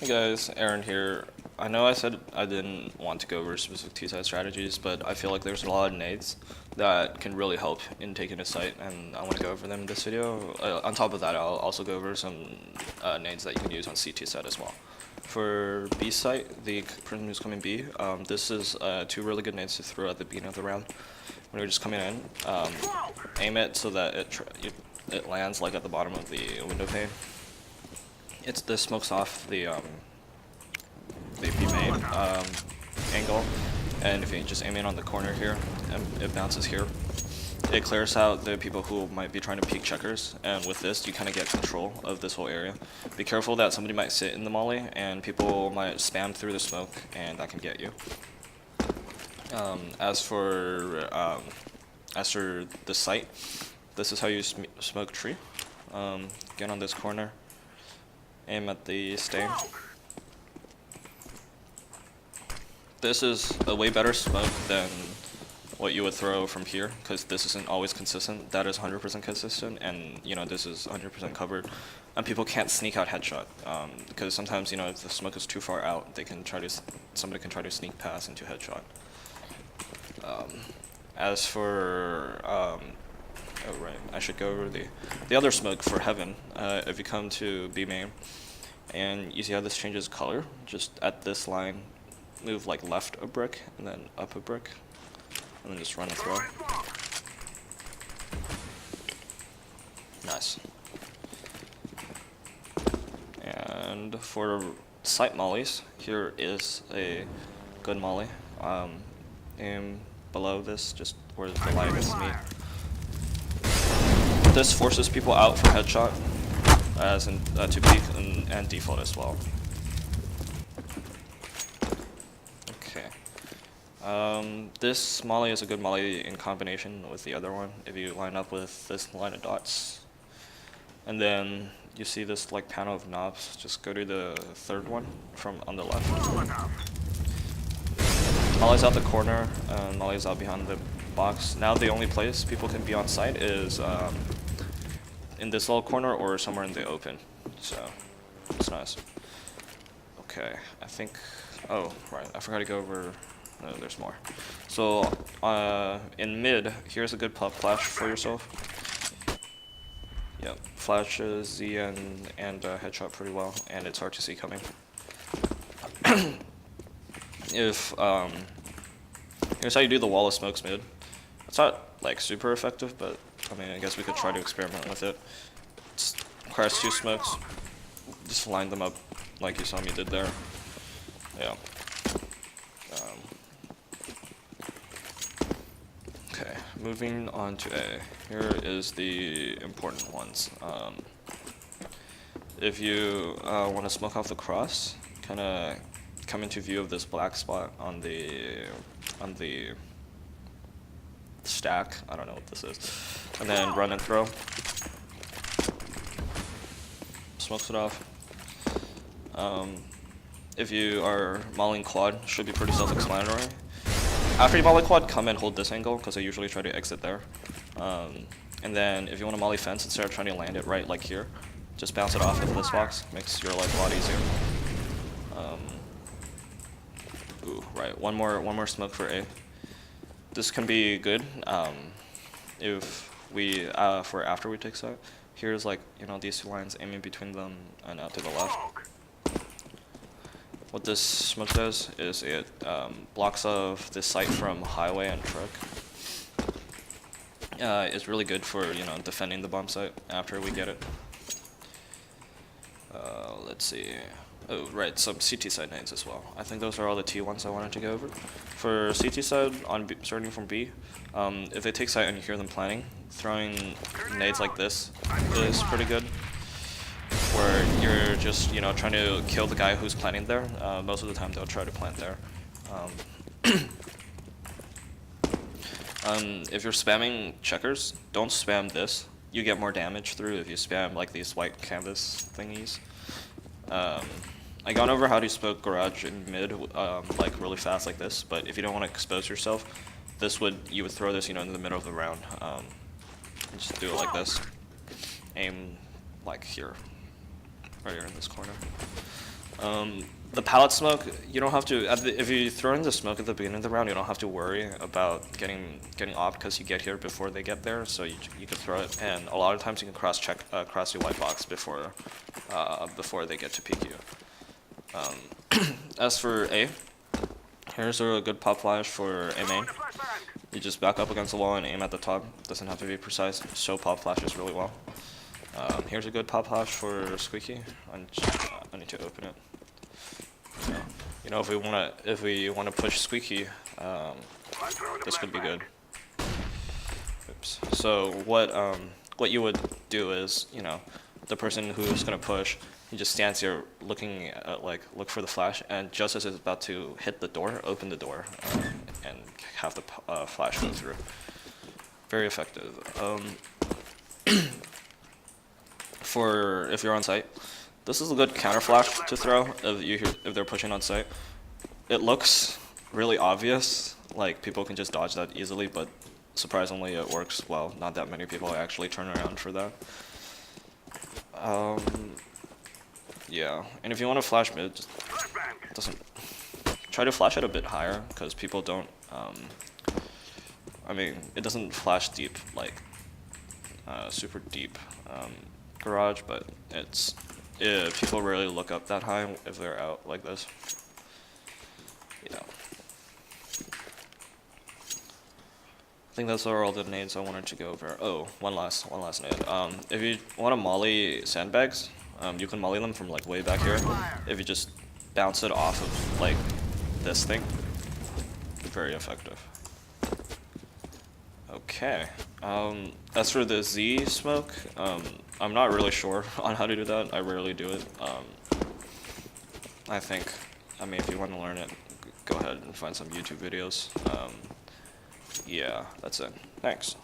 Hey guys, Aaron here. I know I said I didn't want to go over specific T-side strategies, but I feel like there's a lot of nades that can really help in taking a site, and I want to go over them in this video. On top of that, I'll also go over some nades that you can use on CT side as well. For B site, the person who's coming B, this is two really good nades to throw at the beginning of the round. When you're just coming in, aim it so that it lands like at the bottom of the window pane. This smokes off the B main angle, and if you just aim in on the corner here, and it bounces here, it clears out the people who might be trying to peek checkers, and with this you kind of get control of this whole area. Be careful that somebody might sit in the molly, and people might spam through the smoke, and that can get you. As for the site, this is how you smoke tree. Get on this corner. Aim at the stain. This is a way better smoke than what you would throw from here, because this isn't always consistent. That is 100% consistent, and this is 100% covered. And people can't sneak out headshot, because sometimes if the smoke is too far out, somebody can try to sneak past into headshot. As for oh right, I should go over the other smoke for heaven. If you come to B main, and you see how this changes color, just at this line, move like left a brick, and then up a brick, and then just run and throw. Nice. And for sight mollies, here is a good molly. Aim below this, just where the lines meet. This forces people out for headshot, as in to peek and default as well. Okay. This molly is a good molly in combination with the other one. If you line up with this line of dots, and then you see this like panel of knobs, just go to the third one from on the left. Molly's out the corner, and Molly's out behind the box. Now the only place people can be on site is in this little corner or somewhere in the open. So it's nice. Okay, I think, oh right, I forgot to go over, no, there's more. So in mid, here's a good flash for yourself. Yep, flashes Z and headshot pretty well, and it's hard to see coming. If here's how you do the wall of smokes mid. It's not like super effective, but I mean, I guess we could try to experiment with it. It requires two smokes. Just line them up like you saw me did there. Yeah. Okay, moving on to A. Here is the important ones. If you want to smoke off the cross, kind of come into view of this black spot on the stack. I don't know what this is. And then run and throw. Smokes it off. If you are mollying quad, should be pretty self-explanatory. After you molly quad, come and hold this angle, because I usually try to exit there. And then if you want to molly fence, instead of trying to land it right like here, just bounce it off into this box. Makes your life a lot easier. Ooh, right. One more smoke for A. This can be good if we for after we take site. Here's like these two lines, aiming between them and out to the left. What this smoke does is it blocks off this site from highway and truck. It's really good for defending the bomb site after we get it. Let's see. Oh, right, some CT side nades as well. I think those are all the T ones I wanted to go over. For CT side, starting from B, if they take site and you hear them planning, throwing nades like this is pretty good. Where you're just, trying to kill the guy who's planting there. Most of the time they'll try to plant there. If you're spamming checkers, don't spam this. You get more damage through if you spam like these white canvas thingies. I gone over how to smoke garage in mid, like really fast like this, but if you don't want to expose yourself, you would throw this, in the middle of the round. Just do it like this. Aim like here, right here in this corner. The pallet smoke, you don't have to. If you throw in the smoke at the beginning of the round, you don't have to worry about getting off because you get here before they get there. So you can throw it, and a lot of times you can cross your white box before they get to peek you. As for A, here's a good pop flash for A main. You just back up against the wall and aim at the top. Doesn't have to be precise. So pop flashes really well. Here's a good pop flash for Squeaky. I need to open it. You know, if we wanna push Squeaky, this could be good. Oops. So what you would do is, you know, the person who's gonna push, he just stands here looking at, look for the flash, and just as it's about to hit the door, open the door, and have the flash go through. Very effective. For if you're on site, this is a good counter flash to throw if they're pushing on site. It looks really obvious, like people can just dodge that easily, but surprisingly it works well. Not that many people actually turn around for that. Yeah, and if you want to flash mid, try to flash it a bit higher, because people don't, I mean, it doesn't flash deep, like, super deep garage, but people rarely look up that high if they're out like this. Yeah. I think that's all the nades I wanted to go over. Oh, one last nade. If you want to molly sandbags, you can molly them from like way back here. If you just bounce it off of like this thing, very effective. Okay. As for the Z smoke, I'm not really sure on how to do that. I rarely do it. I mean, if you want to learn it, go ahead and find some YouTube videos. Yeah, that's it. Thanks.